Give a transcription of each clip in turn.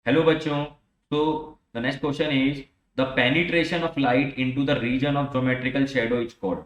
Hello बच्चों। तो the next question is the penetration of light into the region of geometrical shadow is called.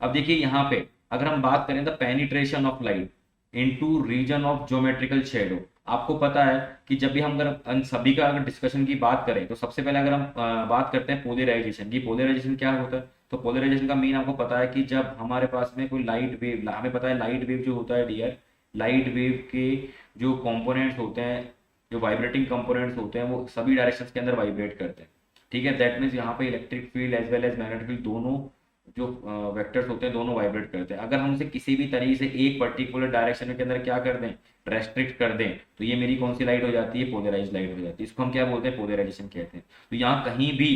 अब देखिए यहाँ पे अगर हम बात करें the penetration of light into region of geometrical shadow, आपको पता है कि जब भी हम अगर इन सभी का अगर डिस्कशन की बात करें तो सबसे पहले अगर हम बात करते हैं पोलराइजेशन की। पोलराइजेशन क्या होता है? तो पोलराइजेशन का मीन आपको पता है कि जब हमारे पास में कोई लाइट वेव, हमें पता है लाइट वेव जो होता है डियर, लाइट वेव के जो कंपोनेंट्स होते हैं, जो वाइब्रेटिंग कंपोनेंट्स होते हैं, वो सभी डायरेक्शंस के अंदर वाइब्रेट करते हैं। ठीक है, दैट मीन्स यहाँ पे electric field as well as magnetic field दोनों जो वेक्टर्स होते हैं दोनों वाइब्रेट करते हैं। अगर हम उसे किसी भी तरीके से एक पर्टिकुलर डायरेक्शन के अंदर क्या कर दें, रेस्ट्रिक्ट कर दें, तो ये मेरी कौन सी लाइट हो जाती है? पोलराइज लाइट हो जाती है। इसको हम क्या बोलते हैं? पोलराइजेशन कहते हैं। तो यहाँ कहीं भी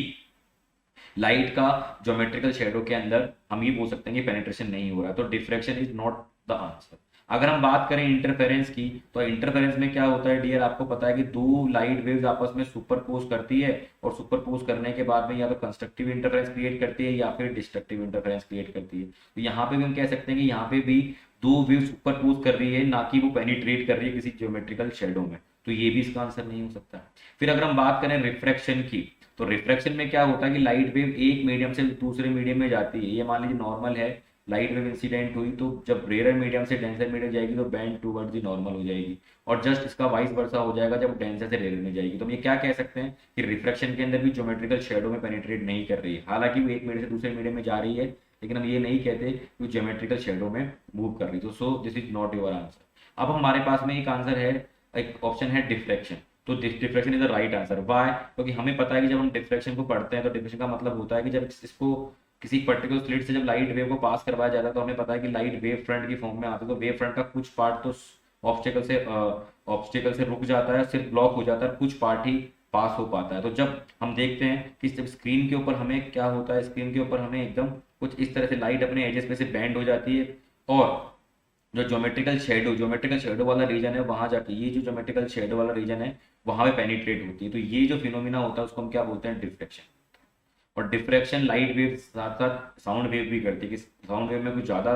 लाइट का ज्योमेट्रिकल शेडो के अंदर हम ये बोल सकते हैं कि पेनिट्रेशन नहीं हो रहा है, तो diffraction is not the answer. अगर हम बात करें इंटरफेरेंस की, तो इंटरफेरेंस में क्या होता है डियर, आपको पता है कि दो लाइट वेव्स आपस में सुपरपोज करती है, और सुपरपोज करने के बाद में या तो कंस्ट्रक्टिव इंटरफेरेंस क्रिएट करती है या फिर डिस्ट्रक्टिव इंटरफेरेंस क्रिएट करती है। तो यहाँ पे भी हम कह सकते हैं कि यहाँ पे भी दो वेव सुपरपोज कर रही है, ना कि वो पेनिट्रेट कर रही है किसी ज्योमेट्रिकल शेडो में। तो ये भी इसका आंसर नहीं हो सकता। फिर अगर हम बात करें रिफ्रैक्शन की, तो रिफ्रैक्शन में क्या होता है कि लाइट वेव एक मीडियम से दूसरे मीडियम में जाती है। ये मान लीजिए नॉर्मल है, लाइट वेव इंसिडेंट हुई, तो जब रेयर मीडियम से डेंसर मीडियम जाएगी तो बैंड टूवर्ड्स दी नॉर्मल हो जाएगी, और जस्ट इसका वाइस वर्सा हो जाएगा जब डेंसर से रेयर में जाएगी। तो हम ये क्या कह सकते हैं कि रिफ्रैक्शन के अंदर भी ज्योमेट्रिकल शेडो में पेनिट्रेट नहीं कर रही है। हालांकि वो एक मीडियम से दूसरे मीडियम में जा रही है, लेकिन हम ये नहीं कहते कि वो ज्योमेट्रिकल शेडो में मूव कर रही। तो सो this is not your answer. अब हमारे पास में एक आंसर है, एक ऑप्शन है डिफ्लेक्शन। तो deflection is the right answer. Why? क्योंकि हमें पता है कि जब हम डिफ्लेक्शन को पढ़ते हैं तो डिफ्लेक्शन का मतलब होता है कि जब इसको किसी पर्टिकुलर स्लिट से जब लाइट वेव को पास करवाया जाता है, तो हमें पता है कि लाइट वेव फ्रंट की फॉर्म में आती है, तो वेव फ्रंट का कुछ पार्ट तो ऑब्स्टेकल से रुक जाता है, सिर्फ ब्लॉक हो जाता है, कुछ पार्ट ही पास हो पाता है। तो जब हम देखते हैं कि जब स्क्रीन के ऊपर हमें क्या होता है, स्क्रीन के ऊपर हमें एकदम कुछ इस तरह से लाइट अपने एजेस पे से बैंड हो जाती है, और जो ज्योमेट्रिकल शेडो वाला रीजन है वहां जाके ये जो ज्योमेट्रिकल शेडो वाला रीजन है वहां पे पेनिट्रेट होती है। तो ये जो फिनोमिना होता है उसको हम क्या बोलते हैं? डिफ्रैक्शन। और डिफ्रैक्शन लाइट वेव साथ साथ साउंड वेव भी करती है, कि साउंड वेव में कुछ ज्यादा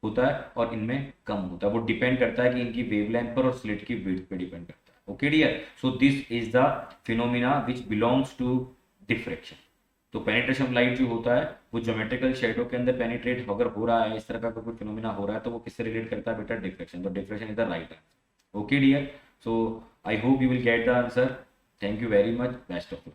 होता है और इनमें कम होता है। वो डिपेंड करता है कि इनकी वेवलेंथ पर और स्लिट की विड्थ पे डिपेंड करता है। Okay dear, so this is the phenomena which belongs to diffraction. तो पेनिट्रेशन ऑफ लाइट जो होता है वो ज्योमेट्रिकल शेडो के अंदर पेनिट्रेट अगर हो रहा है, इस तरह का कोई फिनोमिना हो रहा है, तो वो किससे रिलेट करता है बेटा? डिफ्रैक्शन। तो diffraction is the right answer. Okay dear, so I hope you will get the answer. Thank you very much, best of luck.